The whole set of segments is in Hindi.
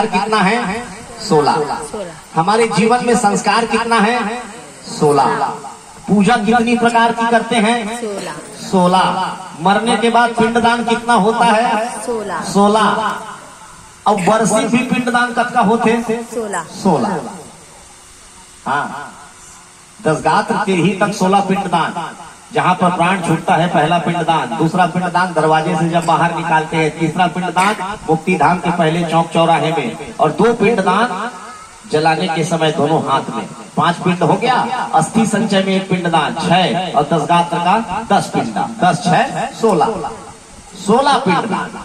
कितना है? 16। हमारे जीवन में संस्कार कितना है? 16। पूजा कितनी प्रकार की करते हैं? 16। मरने के बाद पिंडदान कितना होता है? 16। अब वर्षी भी पिंडदान कब का होते? 16। हाँ, 10 गात्र ही तक 16 पिंडदान। जहाँ पर प्राण छूटता है पहला पिंडदान, दूसरा पिंडदान दरवाजे से जब बाहर निकालते हैं, तीसरा पिंडदान मुक्ति धाम के पहले चौक चौराहे में, और 2 पिंडदान जलाने के समय दोनों हाथ में। 5 पिंड हो गया। अस्थि संचय में 1 पिंडदान 6, और 10 गात्र का 10 पिंडदान। 10 6 16। 16 पिंडदान।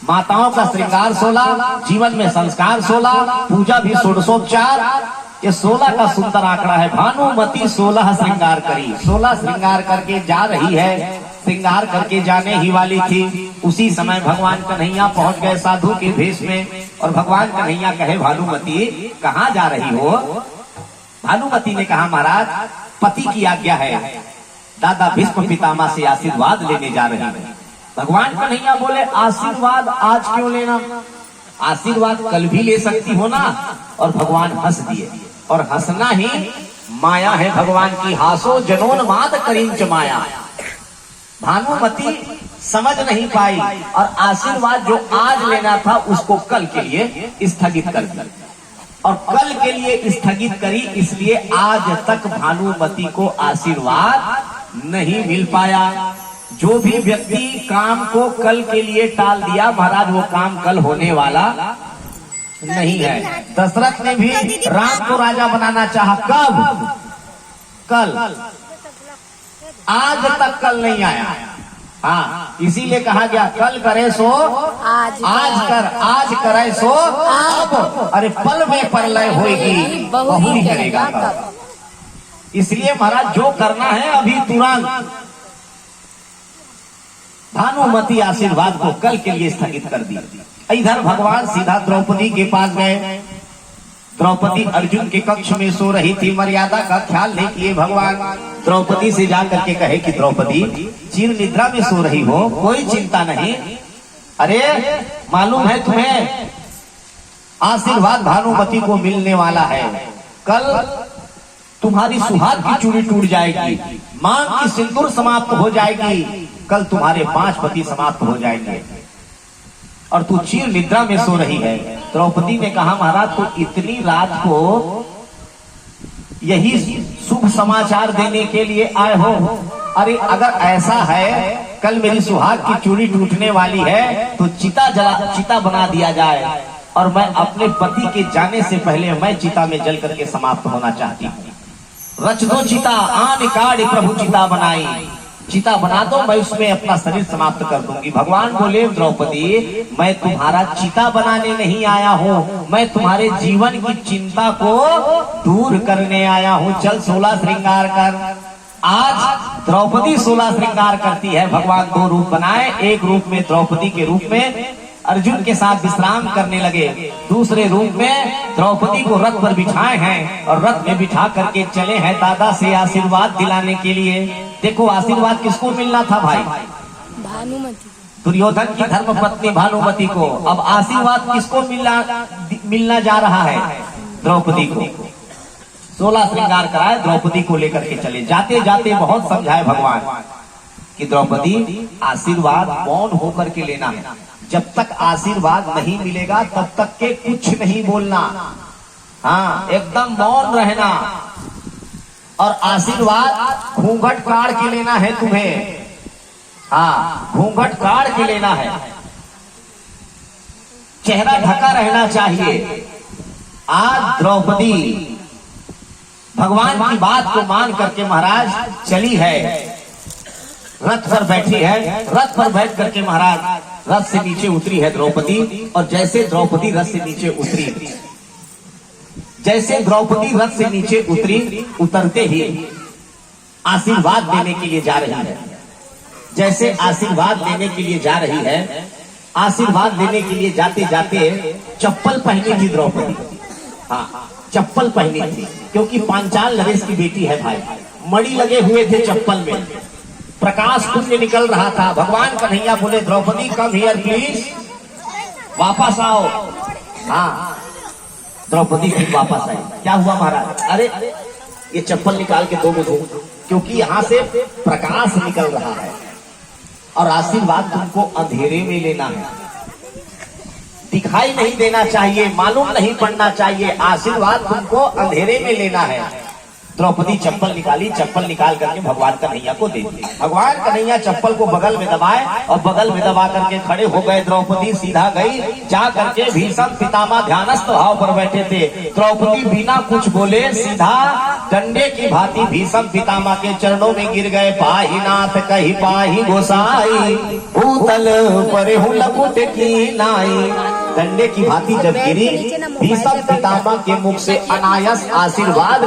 माताओं का श्रृंगार 16, जीवन में संस्कार 16, पूजा भी षोडशोपचार। ये 16 का सुंदर आंकड़ा है। भानुमति 16 श्रृंगार करी। 16 श्रृंगार करके जा रही है। श्रृंगार करके जाने ही वाली थी, उसी समय भगवान कन्हैया पहुंच गए साधु के भेष में। और भगवान कन्हैया कहे, भानुमति कहाँ जा रही हो? भानुमति ने कहा, महाराज पति की आज्ञा है, दादा भीष्म पितामह से आशीर्वाद लेने जा रही है। भगवान कन्हैया बोले, आशीर्वाद आज क्यों लेना? आशीर्वाद कल भी ले सकती हो ना। और भगवान हंस दिए। और हंसना ही माया है भगवान की। हासो जनोन्माद करिंच माया। भानुमति समझ नहीं पाई और आशीर्वाद जो आज लेना था उसको कल के लिए स्थगित कर दिया। और कल के लिए स्थगित करी, इसलिए आज तक भानुमति को आशीर्वाद नहीं मिल पाया। जो भी व्यक्ति काम को कल के लिए टाल दिया, महाराज वो काम कल होने वाला नहीं है। दशरथ ने भी राम को राजा बनाना चाहा। कब? कल। आज तक कल नहीं आया। हाँ, इसीलिए कहा गया, कल करे सो आज कर, आज करे सो अब। अरे पल में परलय होगी, बहु ही करेगा कब। इसलिए महाराज जो करना है अभी तुरंत। भानुमति आशीर्वाद को कल के लिए स्थगित कर दी। इधर भगवान सीधा द्रौपदी के पास गए। द्रौपदी अर्जुन के कक्ष में सो रही थी। मर्यादा का ख्याल नहीं किए भगवान। द्रौपदी से जाकर के कहे कि द्रौपदी चिर निद्रा में सो रही हो, कोई चिंता नहीं। अरे मालूम है तुम्हें, आशीर्वाद भानुमति को मिलने वाला है। कल तुम्हारी सुहाग की चूड़ी टूट जाएगी, मांग की सिंदूर समाप्त हो जाएगी, कल तुम्हारे 5 पति समाप्त हो जाएंगे, और तू चिर निद्रा में सो रही है। द्रौपदी ने कहा, महाराज तो इतनी रात को यही शुभ समाचार देने के लिए आए हो? अरे अगर ऐसा है, कल मेरी सुहाग की चूड़ी टूटने वाली है तो चिता बना दिया जाए, और मैं अपने पति के जाने से पहले मैं चिता में जल करके समाप्त होना चाहती हूँ। रच दो चिता, आन काढ़ प्रभु चिता बनाई। चिता बना दो, मैं उसमें अपना शरीर समाप्त कर दूंगी। भगवान बोले, द्रौपदी मैं तुम्हारा चिता बनाने नहीं आया हूँ, मैं तुम्हारे जीवन की चिंता को दूर करने आया हूँ। चल 16 श्रृंगार कर। आज द्रौपदी 16 श्रृंगार करती है। भगवान 2 रूप बनाए। एक रूप में द्रौपदी के रूप में अर्जुन के साथ विश्राम करने लगे, दूसरे रूप में द्रौपदी को रथ पर बिठाए हैं और रथ में बिठा करके चले हैं दादा से आशीर्वाद दिलाने के लिए। देखो आशीर्वाद किसको मिलना था भाई? भानुमति। दुर्योधन की धर्म पत्नी भानुमति को। अब आशीर्वाद किसको मिलना जा रहा है? द्रौपदी को। 16 श्रृंगार कराए, द्रौपदी को लेकर के चले। जाते जाते बहुत समझाए भगवान कि द्रौपदी आशीर्वाद मौन होकर के लेना है। जब तक आशीर्वाद नहीं मिलेगा तब तक के कुछ नहीं बोलना। हाँ, एकदम मौन रहना। और आशीर्वाद घूंघट काढ़ के लेना है तुम्हें। हाँ, घूंघट काढ़ के लेना है। चेहरा ढका रहना चाहिए। आज द्रौपदी भगवान की बात को मान करके महाराज चली है, रथ पर बैठी है। रथ पर बैठ करके महाराज रथ से नीचे उतरी है द्रौपदी। और जैसे द्रौपदी रथ से नीचे उतरी, जैसे द्रौपदी रथ से नीचे उतरी, उतरते ही आशीर्वाद देने के लिए जा रही है। जैसे आशीर्वाद देने के लिए जा रही है, आशीर्वाद देने के लिए जाते जाते चप्पल पहनी थी द्रौपदी। हाँ, चप्पल पहनी थी, क्योंकि पांचाल नरेश की बेटी है भाई। मणि लगे हुए थे चप्पल में, प्रकाश पुण्य निकल रहा था। भगवान कन्हैया बोले, द्रौपदी कम हियर प्लीज, वापस आओ। हाँ, द्रौपदी फिर वापस आई। क्या हुआ महाराज? अरे ये चप्पल निकाल के दो मुझे, क्योंकि यहाँ से प्रकाश निकल रहा है और आशीर्वाद तुमको अंधेरे में लेना है, दिखाई नहीं देना चाहिए, मालूम नहीं पड़ना चाहिए, आशीर्वाद तुमको अंधेरे में लेना है। द्रौपदी चप्पल निकाली, चप्पल निकाल करके भगवान कन्हैया को दे दी। भगवान कन्हैया चप्पल को बगल में दबाए और बगल में दबा करके खड़े हो गए। द्रौपदी सीधा गई, जा करके भीषम पितामह ध्यानस्थ भाव पर बैठे थे। द्रौपदी बिना कुछ बोले सीधा डंडे की भांति भीषम पितामह के चरणों में गिर गए। पाहि नाथ कही पाहि गोसाई, भूतल पर लकुट की नाई। डंडे की भांति जब गिरी, भीषम पितामह के मुख से अनायास आशीर्वाद